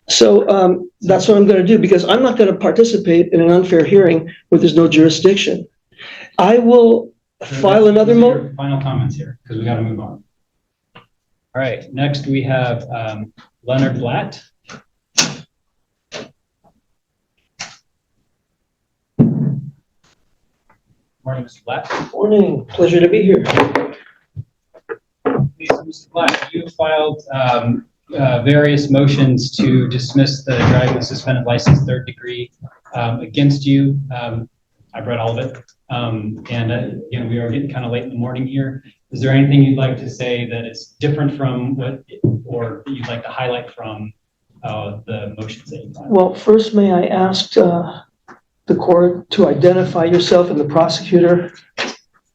So that's what I'm going to do, because I'm not going to participate in an unfair hearing where there's no jurisdiction. I will file another motion. Final comments here, because we got to move on. All right, next we have Leonard Blatt. Morning, Mr. Blatt. Morning, pleasure to be here. Mr. Blatt, you filed various motions to dismiss the driving suspended license third degree against you. I've read all of it. And we are getting kind of late in the morning here. Is there anything you'd like to say that is different from what, or that you'd like to highlight from the motions that you filed? Well, first, may I ask the court to identify yourself and the prosecutor?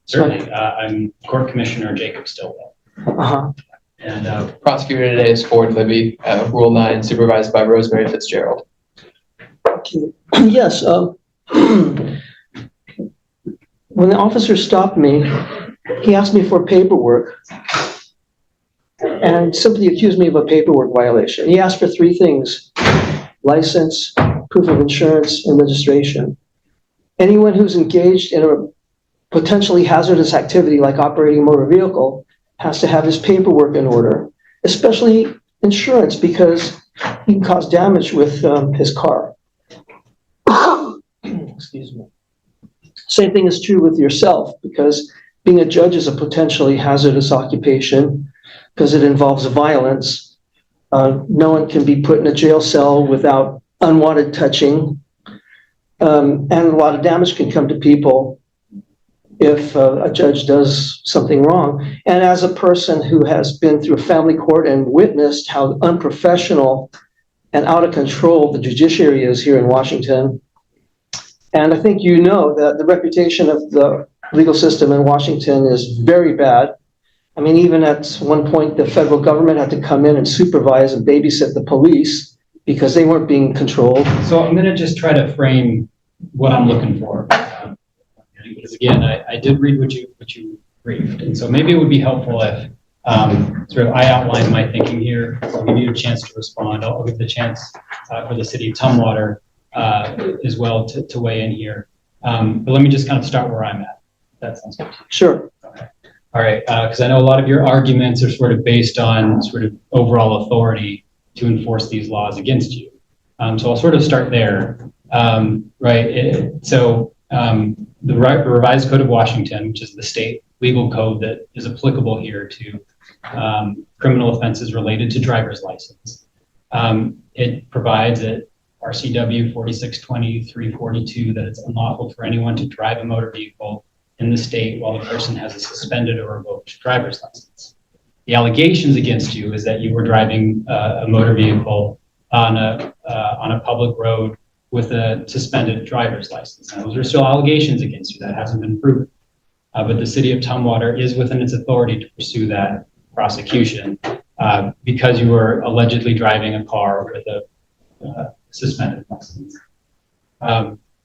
Certainly. I'm Court Commissioner Jacob Stillwell. Uh-huh. And prosecutor today is Ford Libby, Rule 9, supervised by Rosemary Fitzgerald. Okay. Yes. When the officer stopped me, he asked me for paperwork and simply accused me of a paperwork violation. He asked for three things: license, proof of insurance, and registration. Anyone who's engaged in a potentially hazardous activity like operating a motor vehicle has to have his paperwork in order, especially insurance, because he can cause damage with his car. Excuse me. Same thing is true with yourself, because being a judge is a potentially hazardous occupation because it involves violence. No one can be put in a jail cell without unwanted touching, and a lot of damage can come to people if a judge does something wrong. And as a person who has been through a family court and witnessed how unprofessional and out of control the judiciary is here in Washington, and I think you know that the reputation of the legal system in Washington is very bad. I mean, even at one point, the federal government had to come in and supervise and babysit the police because they weren't being controlled. So I'm going to just try to frame what I'm looking for. Because again, I did read what you briefed, and so maybe it would be helpful if sort of I outline my thinking here. I'll give you a chance to respond. I'll give the chance for the city of Tumwater as well to weigh in here. But let me just kind of start where I'm at. That sounds good to you. Sure. Okay. All right, because I know a lot of your arguments are sort of based on sort of overall authority to enforce these laws against you. So I'll sort of start there. The revised code of Washington, which is the state legal code that is applicable here to criminal offenses related to driver's license. It provides at RCW 4620-342 that it's unlawful for anyone to drive a motor vehicle in the state while the person has a suspended or revoked driver's license. The allegations against you is that you were driving a motor vehicle on a public road with a suspended driver's license. Now, those are still allegations against you. That hasn't been proven. But the city of Tumwater is within its authority to pursue that prosecution because you were allegedly driving a car with a suspended license.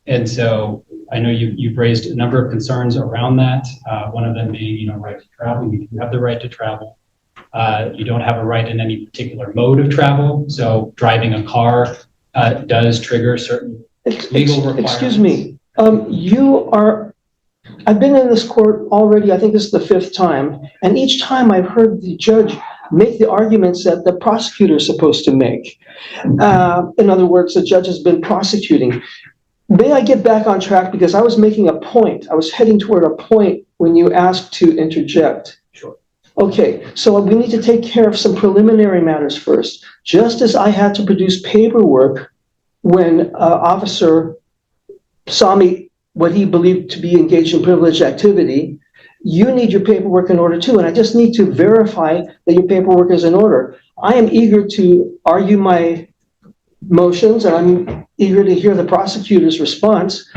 And so I know you've raised a number of concerns around that. One of them being, right to travel. You do have the right to travel. You don't have a right in any particular mode of travel. So driving a car does trigger certain legal requirements. Excuse me. I've been in this court already, I think this is the 5th time, and each time I've heard the judge make the arguments that the prosecutor is supposed to make. In other words, the judge has been prosecuting. May I get back on track, because I was making a point. I was heading toward a point when you asked to interject. Sure. Okay, so we need to take care of some preliminary matters first. Just as I had to produce paperwork when an officer saw me, what he believed to be engaged in privileged activity, you need your paperwork in order too. And I just need to verify that your paperwork is in order. I am eager to argue my motions, and I'm eager to hear the prosecutor's response.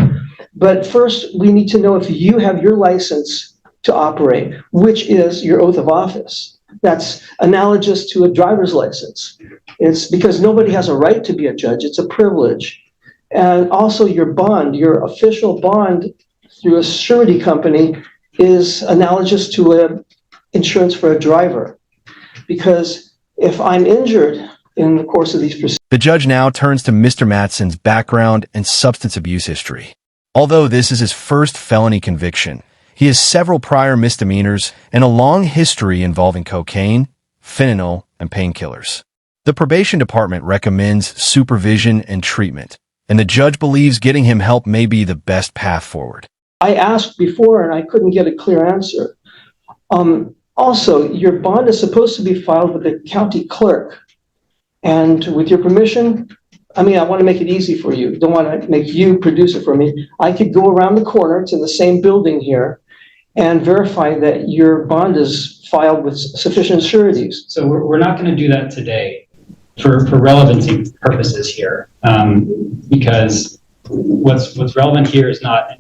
But first, we need to know if you have your license to operate, which is your oath of office. That's analogous to a driver's license. It's because nobody has a right to be a judge. It's a privilege. And also your bond, your official bond through a surety company is analogous to insurance for a driver. Because if I'm injured, in the course of these proceedings. The judge now turns to Mr. Matson's background and substance abuse history. Although this is his first felony conviction, he has several prior misdemeanors and a long history involving cocaine, fentanyl, and painkillers. The probation department recommends supervision and treatment, and the judge believes getting him help may be the best path forward. I asked before and I couldn't get a clear answer. Also, your bond is supposed to be filed with the county clerk. And with your permission, I want to make it easy for you. Don't want to make you produce it for me. I could go around the corner to the same building here and verify that your bond is filed with sufficient sureties. So we're not going to do that today for relevancy purposes here, because what's relevant here is not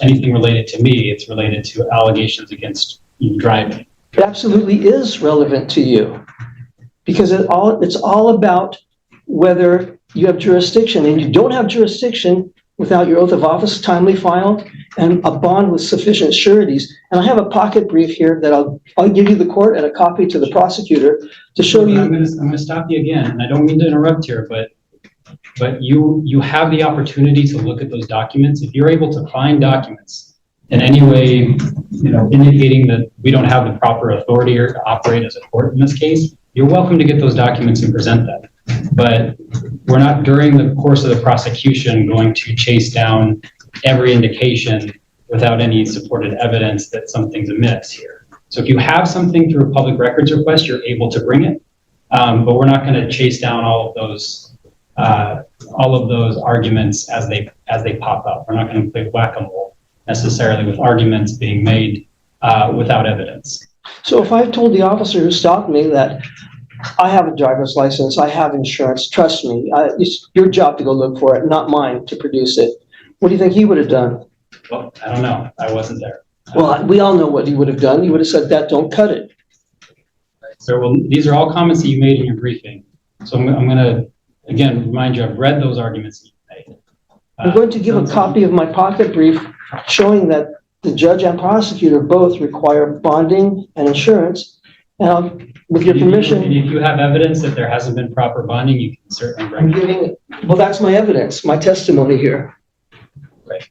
anything related to me. It's related to allegations against you driving. It absolutely is relevant to you, because it's all about whether you have jurisdiction, and you don't have jurisdiction without your oath of office timely filed and a bond with sufficient sureties. And I have a pocket brief here that I'll give you the court and a copy to the prosecutor to show you. I'm going to stop you again, and I don't mean to interrupt here, but you have the opportunity to look at those documents. If you're able to find documents in any way, indicating that we don't have the proper authority or to operate as a court in this case, you're welcome to get those documents and present them. But we're not, during the course of the prosecution, going to chase down every indication without any supported evidence that something's amiss here. So if you have something through a public records request, you're able to bring it. But we're not going to chase down all of those arguments as they pop up. We're not going to play whack-a-mole necessarily with arguments being made without evidence. So if I've told the officer who stopped me that I have a driver's license, I have insurance, trust me, it's your job to go look for it, not mine to produce it, what do you think he would have done? Well, I don't know. I wasn't there. Well, we all know what he would have done. He would have said, that don't cut it. So these are all comments that you made in your briefing. So I'm going to, again, remind you, I've read those arguments that you made. I'm going to give a copy of my pocket brief showing that the judge and prosecutor both require bonding and insurance. And with your permission. And if you have evidence that there hasn't been proper bonding, you can certainly bring it. Well, that's my evidence, my testimony here. Right.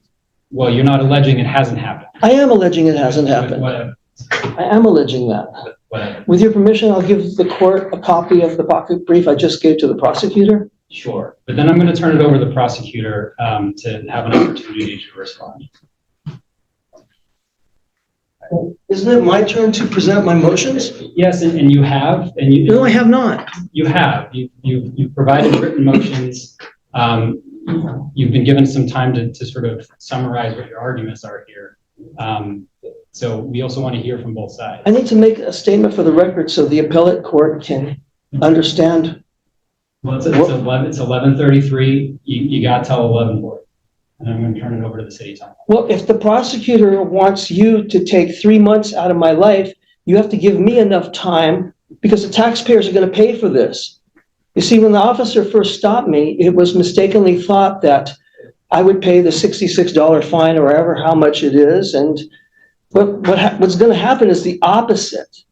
Well, you're not alleging it hasn't happened. I am alleging it hasn't happened. Whatever. I am alleging that. Whatever. With your permission, I'll give the court a copy of the pocket brief I just gave to the prosecutor. Sure. But then I'm going to turn it over to the prosecutor to have an opportunity to respond. Isn't it my turn to present my motions? Yes, and you have. And you, No, I have not. You have. You've provided written motions. You've been given some time to sort of summarize what your arguments are here. So we also want to hear from both sides. I need to make a statement for the record so the appellate court can understand. Well, it's 11:33. You got till 11:40. And I'm going to turn it over to the city attorney. Well, if the prosecutor wants you to take 3 months out of my life, you have to give me enough time because the taxpayers are going to pay for this. You see, when the officer first stopped me, it was mistakenly thought that I would pay the $66 fine or however how much it is. And what's going to happen is the opposite.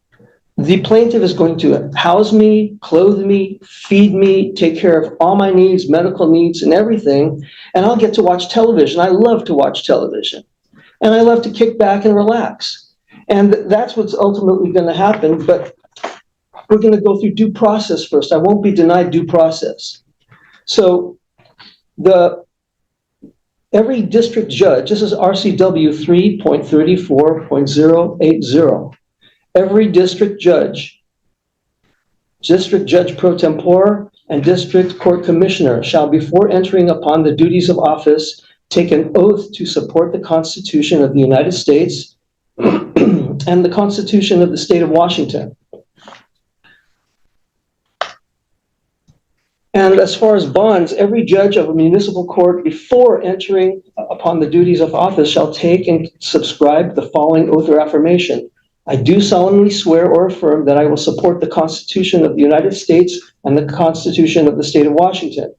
The plaintiff is going to house me, clothe me, feed me, take care of all my needs, medical needs and everything. And I'll get to watch television. I love to watch television. And I love to kick back and relax. And that's what's ultimately going to happen. But we're going to go through due process first. I won't be denied due process. So every district judge, this is RCW 3.34.080. Every district judge pro tempore, and district court commissioner shall, before entering upon the duties of office, take an oath to support the Constitution of the United States and the Constitution of the State of Washington. And as far as bonds, every judge of a municipal court, before entering upon the duties of office, shall take and subscribe the following oath or affirmation. I do solemnly swear or affirm that I will support the Constitution of the United States and the Constitution of the State of Washington.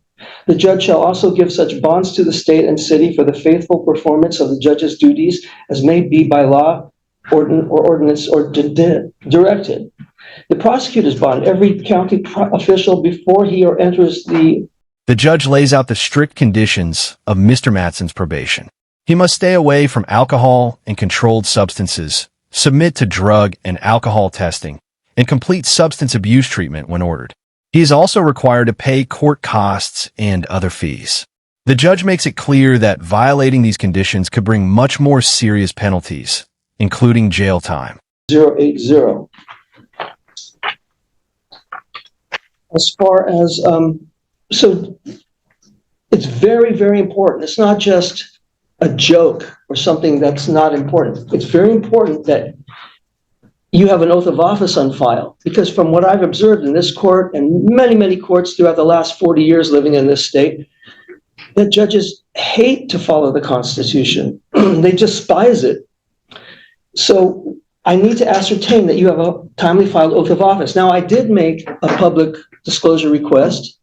The judge shall also give such bonds to the state and city for the faithful performance of the judge's duties as may be by law, ordinance, or directed. The prosecutor's bond, every county official before he or enters the... The judge lays out the strict conditions of Mr. Mattson's probation. He must stay away from alcohol and controlled substances, submit to drug and alcohol testing, and complete substance abuse treatment when ordered. He is also required to pay court costs and other fees. The judge makes it clear that violating these conditions could bring much more serious penalties, including jail time. 080. As far as, so it's very, very important. It's not just a joke or something that's not important. It's very important that you have an oath of office on file, because from what I've observed in this court and many, many courts throughout the last 40 years living in this state, that judges hate to follow the Constitution. They despise it. So I need to ascertain that you have a timely filed oath of office. Now, I did make a public disclosure request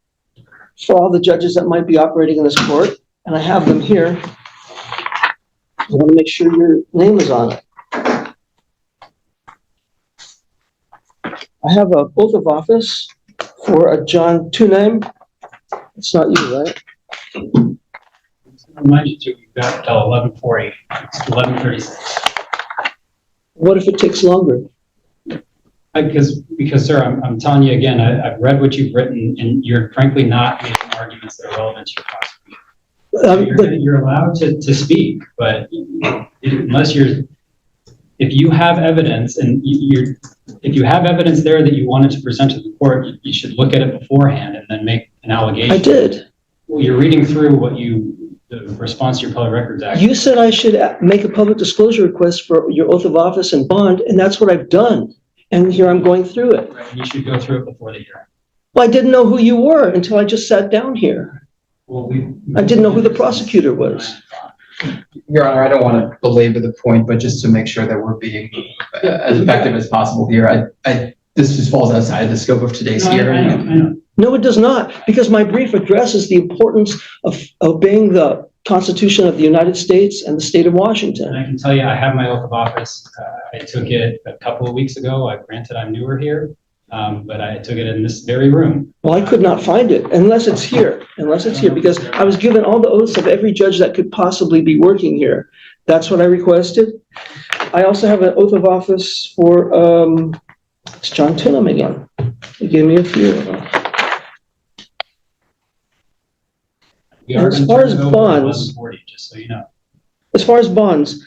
for all the judges that might be operating in this court, and I have them here. I want to make sure your name is on it. I have an oath of office for a John Tunheim. It's not you, right? Remind you to, you've got till 11:40, 11:36. What if it takes longer? Because sir, I'm telling you again, I've read what you've written, and you're frankly not making arguments that are relevant to your prosecution. You're allowed to speak, but unless if you have evidence and if you have evidence there that you wanted to present to the court, you should look at it beforehand and then make an allegation. I did. Well, you're reading through the response to your Public Records Act. You said I should make a public disclosure request for your oath of office and bond, and that's what I've done. And here I'm going through it. Right, and you should go through it before the hearing. Well, I didn't know who you were until I just sat down here. Well, I didn't know who the prosecutor was. Your Honor, I don't want to belabor the point, but just to make sure that we're being as effective as possible here, this just falls outside the scope of today's hearing. I know. No, it does not, because my brief addresses the importance of obeying the Constitution of the United States and the state of And Washington. I can tell you, I have my oath of office. I took it a couple of weeks ago. Granted, I'm newer here, but I took it in this very room. Well, I could not find it unless it's here, because I was given all the oaths of every judge that could possibly be working here. That's what I requested. I also have an oath of office for, it's John Tinham again. He gave me a few. We are As going to far turn as it over at bonds- 11:40, just so you know. As far as bonds,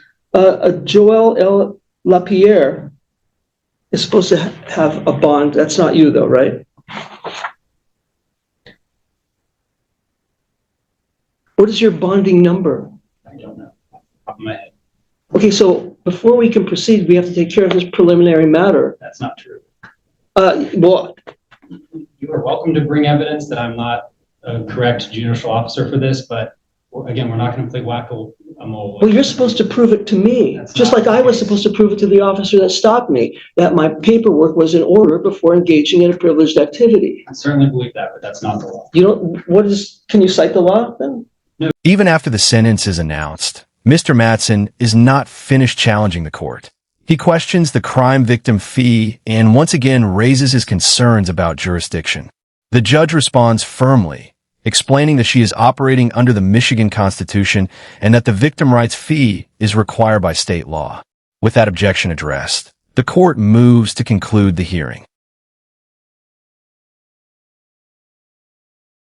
Joel L. Lapierre is supposed to have a bond. That's not you though, right? What is your bonding number? I don't know. Off the top of my head. Okay, so before we can proceed, we have to take care of this preliminary matter. That's not true. Well, You are welcome to bring evidence that I'm not a correct judicial officer for this, but again, we're not going to play whack-a-mole. you're supposed to prove it to me, That's just not like I the was case. supposed to prove it to the officer that stopped me, that my paperwork was in order before engaging in a privileged activity. I certainly believe that, but that's not the law. You don't, can you cite the law then? Even after the sentence is announced, Mr. Mattson is not finished challenging the court. He questions the crime victim fee and once again raises his concerns about jurisdiction. The judge responds firmly, explaining that she is operating under the Michigan Constitution and that the victim rights fee is required by state law. With that objection addressed, the court moves to conclude the hearing.